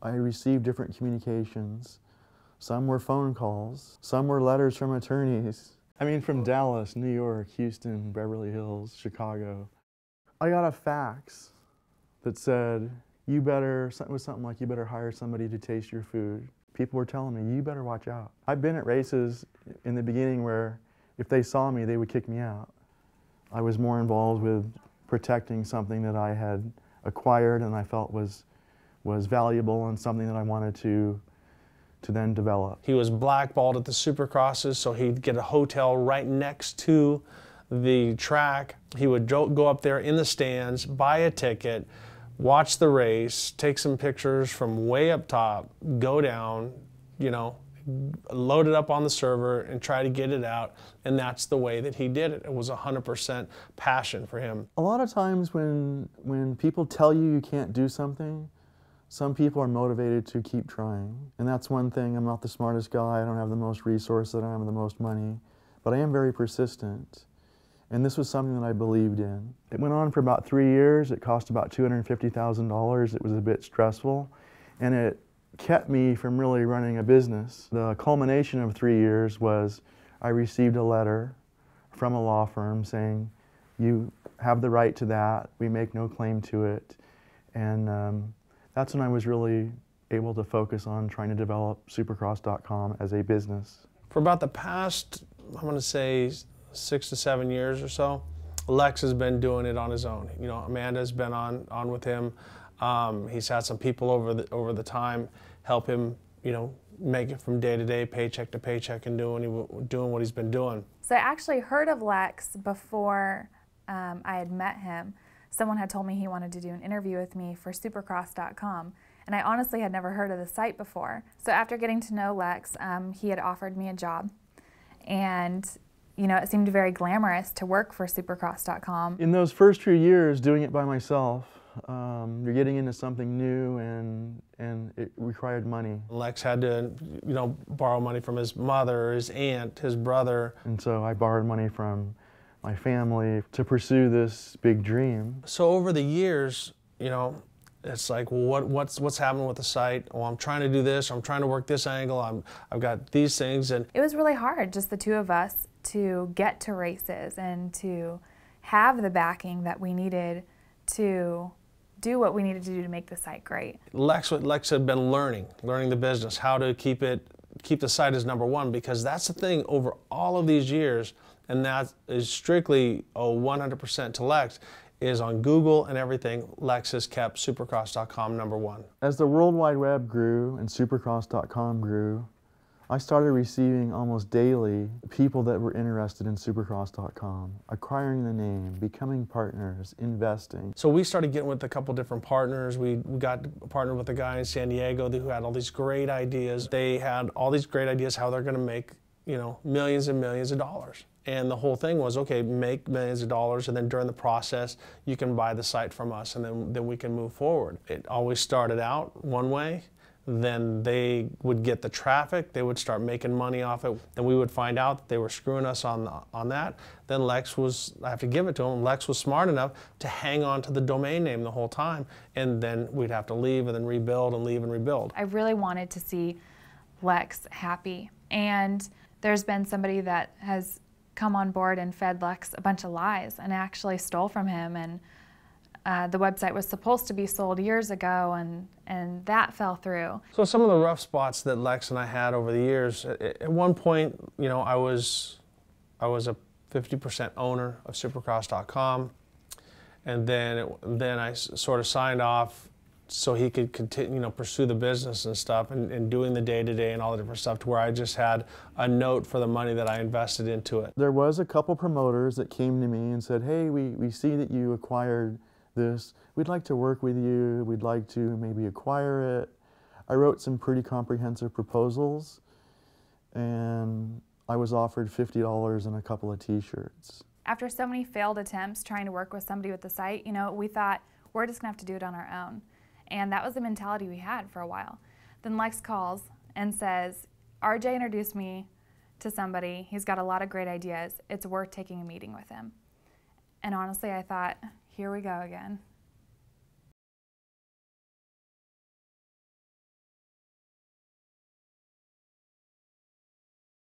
I received different communications. Some were phone calls, some were letters from attorneys. I mean, from Dallas, New York, Houston, Beverly Hills, Chicago. I got a fax that said, you better, it was something like, you better hire somebody to taste your food. People were telling me, you better watch out. I've been at races in the beginning where if they saw me, they would kick me out. I was more involved with protecting something that I had acquired and I felt was valuable and something that I wanted to then develop. He was blackballed at the Supercrosses, so he'd get a hotel right next to the track. He would go up there in the stands, buy a ticket, watch the race, take some pictures from way up top, go down, you know, load it up on the server and try to get it out. And that's the way that he did it. It was 100% passion for him. A lot of times when people tell you can't do something, some people are motivated to keep trying. And that's one thing. I'm not the smartest guy. I don't have the most resources. I don't have the most money. But I am very persistent. And this was something that I believed in. It went on for about 3 years. It cost about $250,000. It was a bit stressful. And it kept me from really running a business. The culmination of 3 years was I received a letter from a law firm saying, you have the right to that. We make no claim to it. And that's when I was really able to focus on trying to develop Supercross.com as a business. For about the past, I'm going to say 6 to 7 years or so, Lex has been doing it on his own. You know, Amanda's been on with him. He's had some people over the time help him, you know, make it from day to day, paycheck to paycheck, and doing what he's been doing. So I actually heard of Lex before I had met him. Someone had told me he wanted to do an interview with me for Supercross.com, and I honestly had never heard of the site before. So after getting to know Lex, he had offered me a job, and you know, it seemed very glamorous to work for Supercross.com. In those first few years doing it by myself, you're getting into something new and it required money. Lex had to, you know, borrow money from his mother, his aunt, his brother. And so I borrowed money from my family to pursue this big dream. So over the years, you know, it's like, well, what's happening with the site? Well, I'm trying to do this, I'm trying to work this angle, I've got these things. And it was really hard, just the two of us, to get to races and to have the backing that we needed to do what we needed to do to make the site great. Lex had been learning the business, how to keep the site as #1, because that's the thing over all of these years, and that is strictly 100% to Lex, is on Google and everything, Lex has kept Supercross.com #1. As the World Wide Web grew and Supercross.com grew, I started receiving almost daily people that were interested in Supercross.com, acquiring the name, becoming partners, investing. So we started getting with a couple different partners. We got partnered with a guy in San Diego who had all these great ideas. They had all these great ideas how they're going to make, you know, millions and millions of dollars. And the whole thing was, okay, make millions of dollars, and then during the process, you can buy the site from us, and then we can move forward. It always started out one way. Then they would get the traffic, they would start making money off it, then we would find out that they were screwing us on that. Then Lex was, I have to give it to him, Lex was smart enough to hang on to the domain name the whole time, and then we'd have to leave and then rebuild and leave and rebuild. I really wanted to see Lex happy, and there's been somebody that has come on board and fed Lex a bunch of lies and actually stole from him, and the website was supposed to be sold years ago, and that fell through. So some of the rough spots that Lex and I had over the years, at one point, you know, I was a 50% owner of Supercross.com, and then I sort of signed off so he could continue, you know, pursue the business and stuff, and doing the day-to-day and all the different stuff, to where I just had a note for the money that I invested into it. There was a couple promoters that came to me and said, hey, we see that you acquired this. We'd like to work with you. We'd like to maybe acquire it. I wrote some pretty comprehensive proposals, and I was offered $50 and a couple of t-shirts. After so many failed attempts trying to work with somebody with the site, you know, we thought we're just gonna have to do it on our own. And that was the mentality we had for a while. Then Lex calls and says, RJ introduced me to somebody. He's got a lot of great ideas. It's worth taking a meeting with him. And honestly, I thought, here we go again.